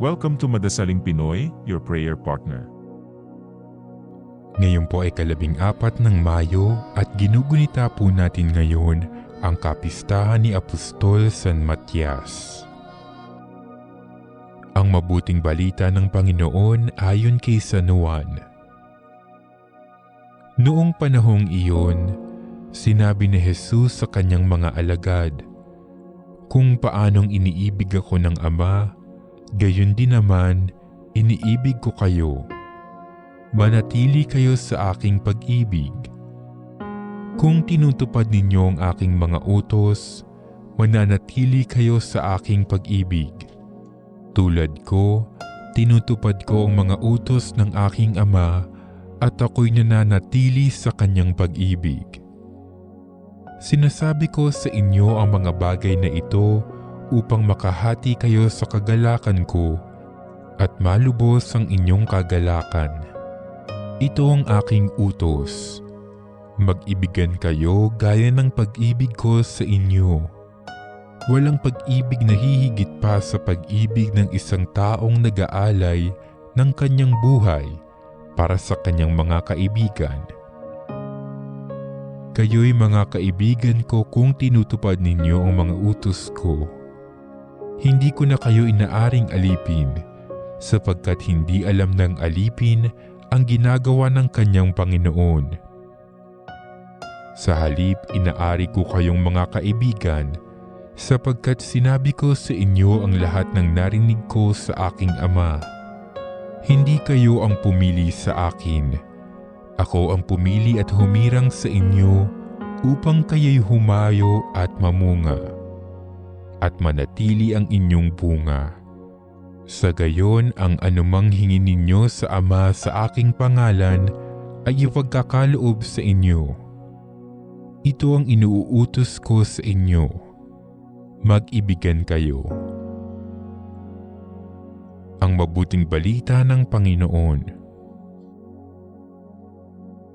Welcome to Madasaling Pinoy, your prayer partner. Ngayon po ay 14 ng Mayo at ginugunita po natin ngayon ang kapistahan ni Apostol San Matias. Ang mabuting balita ng Panginoon ayon kay San Juan. Noong panahong iyon, sinabi ni Jesus sa kanyang mga alagad, "Kung paanong iniibig ako ng Ama, gayon din naman iniibig ko kayo. Manatili kayo sa aking pag-ibig. Kung tinutupad ninyo ang aking mga utos, mananatili kayo sa aking pag-ibig. Tulad ko, tinutupad ko ang mga utos ng aking Ama at ako'y nananatili sa kanyang pag-ibig. Sinasabi ko sa inyo ang mga bagay na ito upang makahati kayo sa kagalakan ko at malubos ang inyong kagalakan. Ito ang aking utos. Mag-ibigan kayo gaya ng pag-ibig ko sa inyo. Walang pag-ibig na hihigit pa sa pag-ibig ng isang taong nag-aalay ng kanyang buhay para sa kanyang mga kaibigan. Kayo'y mga kaibigan ko kung tinutupad ninyo ang mga utos ko. Hindi ko na kayo inaaring alipin, sapagkat hindi alam ng alipin ang ginagawa ng kanyang Panginoon. Sa halip, inaari ko kayong mga kaibigan, sapagkat sinabi ko sa inyo ang lahat ng narinig ko sa aking Ama. Hindi kayo ang pumili sa akin. Ako ang pumili at humirang sa inyo upang kayo'y humayo at mamunga, at manatili ang inyong bunga. Sa gayon ang anumang hingin ninyo sa Ama sa aking pangalan ay ipagkakaloob sa inyo. Ito ang inuutos ko sa inyo. Mag-ibigan kayo." Ang mabuting balita ng Panginoon.